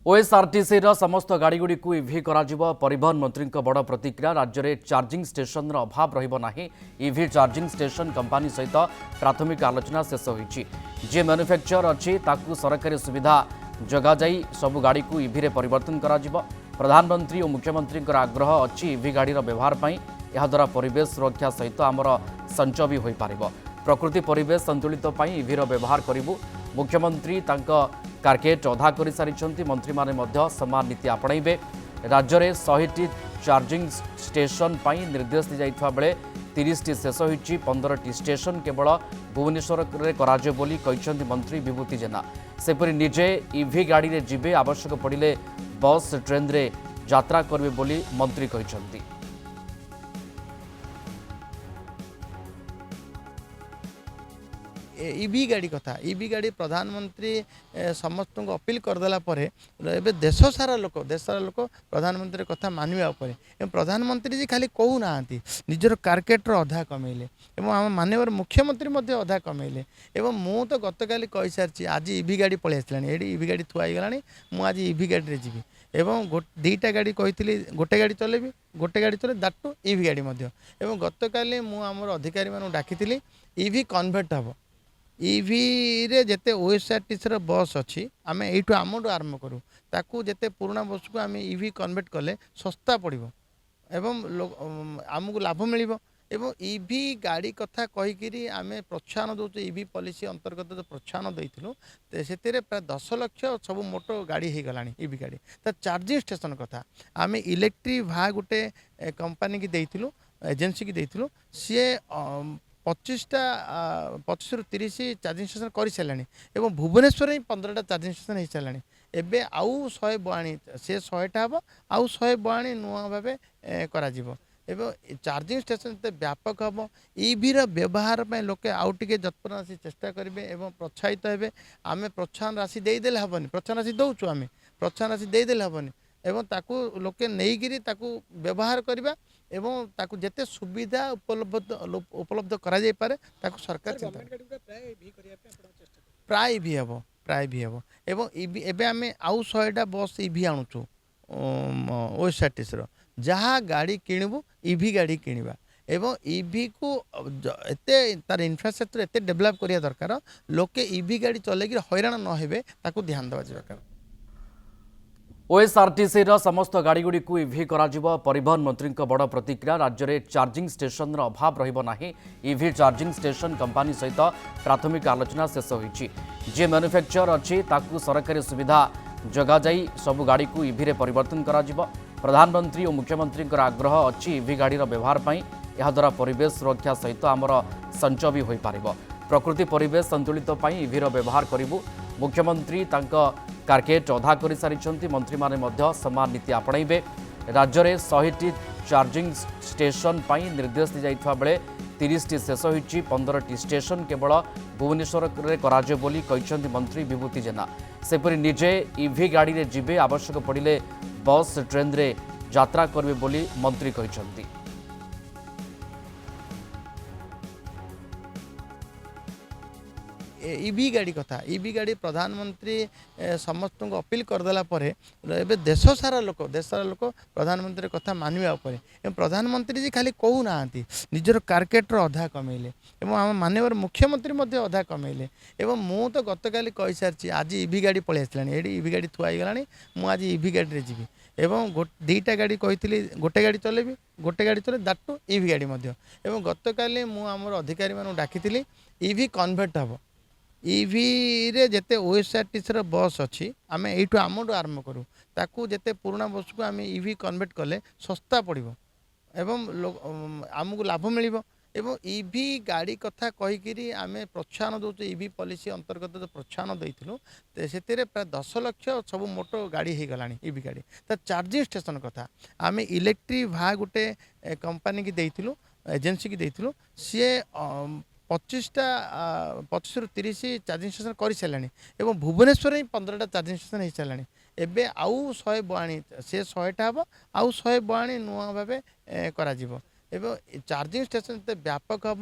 OSRTC समस्त गाड़ीगुड़ी को EV परिवहन मंत्री बड़ प्रतिक्रिया। राज्य में चार्जिंग स्टेशन अभाव रहा इभि चार्जिंग स्टेशन कंपानी सहित प्राथमिक आलोचना शेष होती। जे मैन्युफैक्चर अच्छी सरकारी सुविधा जगह सबु गाड़ी को इभि परिवर्तन करा। प्रधानमंत्री और मुख्यमंत्री आग्रह अच्छी इभि गाड़ीर व्यवहार पर याद्वारा परिवेश सुरक्षा सहित आमर संच भी हो पार। प्रकृति परिवेश संतुलित इभिर व्यवहार करूँ। मुख्यमंत्री कार्केट अधा कर सारी मंत्री माने समान नीति आपणाइबे। राज्य में 100टी चार्जिंग स्टेशन पर निर्देश दी जाइथवा बेले 30टी शेष होईची। 15टी स्टेशन केवल भुवनेश्वर में कहिसेंति मंत्री विभूति जेना। सेपरि निजे इभि गाड़ी रे जिबे, आवश्यक पड़िले बस ट्रेन रे यात्रा करिवे बोली मंत्री कहिसेंति। ईवी गाड़ी कथा ईवी गाड़ी प्रधानमंत्री समस्त को अपील करदेला देश सारा लोक प्रधानमंत्री कथा मानवा प्रधानमंत्री जी खाली कहू ना निजर कार्केटर अधा कमेले आम मानवर मुख्यमंत्री अधा कमेले। मु तो गतकाली कही सारी आज ईवी गाड़ी पलि आसला ईवी गाड़ी थुआईगला मुझे ईवी गाड़ी जी एवं दीटा गाड़ी कही गोटे गाड़ी चलेबी गोटे गाड़ी चले दाटू ईवी गाड़ी गतकाली मुझे अधिकारी मानू डाकी ईवी कन्वर्ट हम ईवी रे जेते ओएसआरटीसी बस अच्छी आम यू आमठू आरंभ करूँ ताकू जेते पुराना बस को आम ईवी कन्वर्ट कले सस्ता पड़ो एवं आमको लाभ मिल ईवी गाड़ी कथा कहीकि आम प्रोत्साहन दौ ईवी पॉलिसी अंतर्गत जो प्रोत्साहन देइथिलु से प्राय 10 लाख सब मोटो गाड़ी हो गला ईवी गाड़ी तो चार्जिंग स्टेशन कथा आम इलेक्ट्रिक भा गोटे कंपनी की देइथिलु एजेंसी की देइथिलु सी 25 ରୁ 30 चार्जिंग स्टेशन कर सारे और भुवनेश्वर ही 15टा चार्जिंग स्टेशन हो सारे एवं आउ 100 बयाणी से 100टा हम आउ 100 बयाणी नुआ भाव कर चार्जिंग स्टेशन तो व्यापक हम ईवीर व्यवहार में लोके आउ टे जत्न राशि चेष्टा करेंगे और प्रोत्साहित हेबे। आम प्रोत्साहन राशि देदेले हेनी प्रोत्साहन राशि दौचु आम प्रोत्साहन राशि देदेले हेनी एवं ताकू लोके नहींकि व्यवहार करवा एवं ताकू जेते सुविधा उपलब्ध करा जाय पारे ताकू सरकार प्राय भी हम एवं एबे आम आउ 100टा बस ईवी आणुचु ओएसआरटीसी जहाँ गाड़ी किणबू ईवी गाड़ी किणवा एवं ईवी को एते तार इंफ्रास्ट्रक्चर एते डेवलप करिया दरकार लोके ईवी गाड़ी चलेकि हैरान न हेबे ताकू ध्यान देवा दरकार। ओएसआरटीसी समस्त गाड़ीगुड़ी को इभि परिवहन मंत्री बड़ प्रतिक्रिया। राज्य में चार्जिंग स्टेशन अभाव रहा इभि चार्जिंग स्टेशन कंपानी सहित प्राथमिक आलोचना शेष होती। जे मैन्युफैक्चर अच्छी सरकारी सुविधा जगह सबु गाड़ी को इभि परिवर्तन करा। प्रधानमंत्री और मुख्यमंत्री आग्रह अच्छी इभि गाड़ीर व्यवहार पर याद्वारा परिवेश सुरक्षा सहित आमर संच भी हो पार। प्रकृति परिवेश संतुलित इभिर व्यवहार करूँ। मुख्यमंत्री कार्केट अधा कर सारी मंत्री माने समान नीति आपणाइबे। राज्य में 100टी चार्जिंग स्टेशन पर निर्देश दी जाइथवा बेले 30टी शेष होईची। 15टी स्टेशन केवल भुवनेश्वर में कहिसेंति मंत्री विभूति जेना। सेपरि निजे ईवी गाड़ी रे जिबे, आवश्यक पड़िले बस ट्रेन रे यात्रा करिवे बोली मंत्री कहिसेंति। ईवी गाड़ी कथा ईवी गाड़ी प्रधानमंत्री समस्त को अपील करदेला देश सारा लोक प्रधानमंत्री कथा मानवा प्रधानमंत्री जी खाली कहू ना निजर कार्केटर अधा कमेले आम मानवर मुख्यमंत्री अधा कमेले। मु तो गतकाली कही सारी आज ईवी गाड़ी पलि आसला ईवी गाड़ी थुआईगला मुझे ईवी गाड़ी जी दीटा गाड़ी कही गोटे गाड़ी चलेबी गोटे गाड़ी चले दाटू ईवी गाड़ी गतकाली मुझे अधिकारी मानू डाकी ईवी कन्वर्ट हम ईवी रे जेते ओएसआरटीसी बस अच्छी आम यू आमठू आरंभ करूँ ताकू जेते पुराना बस को आम ईवी कन्वर्ट कले सस्ता पड़ो एवं आमको लाभ मिल ईवी गाड़ी कथा कहीकि आम प्रोत्साहन दौ ईवी पॉलिसी अंतर्गत जो प्रोत्साहन देइथिलु से प्राय 10 लाख सब मोटो गाड़ी हो गला ईवी गाड़ी तो चार्जिंग स्टेशन कथा आम इलेक्ट्रिक भा गोटे कंपनी की देइथिलु एजेंसी की देइथिलु सी 25 ରୁ 30 चार्जिंग स्टेशन कर सारे और भुवनेश्वर ही 15टा चार्जिंग स्टेशन हो सारे एवं आउ 100 बयाणी से 100टा हम आउ 100 बयाणी नुआ भाव कर এবং চার্জিং স্টেशन যেতে ব্যাপক হব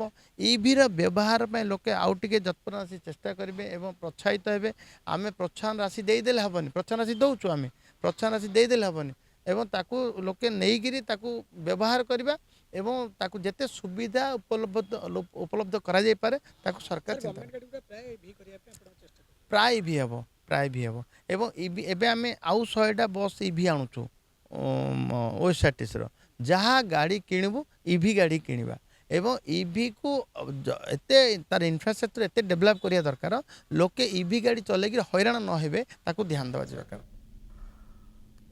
ইভির ব্যবহার পাই লোকে আউ টিকে যৎপর আসি চেষ্টা করবে এবং প্রোৎসাহিত হবে আমি প্ରୋତ୍ସାହନ রাশি ଦେଇଦେଲେ ହେବନି ପ୍ରୋତ୍ସାହନ ରାଶି ଦେଉଛୁ ଆମେ ପ୍ରୋତ୍ସାହନ ରାଶି ଦେଇଦେଲେ ହେବନି ଏବଂ ତାକୁ ଲୋକେ ନେଇକିରି ତାକୁ ବ୍ୟବହାର କରିବା ଏବଂ ତାକୁ ଯେତେ ସୁବିଧା ଉପଲବ୍ଧ କରାଯାଇପାରେ ତାକୁ ସରକାର ଚିନ୍ତା ପ୍ରାୟ ଇଭି ହେବ ପ୍ରାୟ ବି ହେବ ଏବଂ ଇଭି ଏବେ ଆମେ ଆଉ 100ଟା ବସ୍ ଇଭି ଆଣୁଛୁ OSRTCର ଯାହା ଗାଡ଼ି କିଣିବୁ ଇଭି ଗାଡ଼ି କିଣିବା ଏବଂ ଇଭିକୁ ଏତେ ତାର ଇନଫ୍ରାଷ୍ଟ୍ରକ୍ଚର ଏତେ ଡେଭଲପ୍ କରିବା ଦରକାର ଲୋକେ ଇଭି ଗାଡ଼ି ଚଲେଇକି ହଇରାଣ ନ ହେବେ ତାକୁ ଧ୍ୟାନ ଦେବା ଦରକାର